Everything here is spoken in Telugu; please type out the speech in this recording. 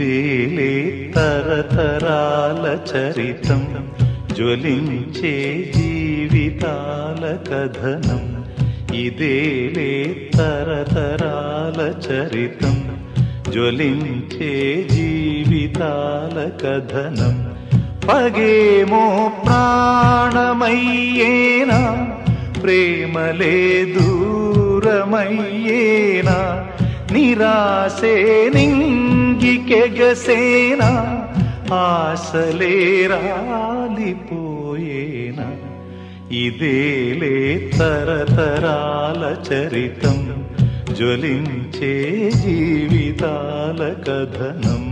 ఇదేలే తరతరాల చరితం, జ్వలించే జీవితాల కథనం. ఇదేలే తరతరాల చరితం, జ్వలించే జీవితాల కథనం. పగేమో ప్రాణమయ్యేనా, ప్రేమలే దూరమయ్యేనా, నిరాశే నింగికెగసేనా, ఆశలే రాలిపోయేనా. ఇదేలే తరతరాల చరితం, జ్వలించే జీవితాల కథనం.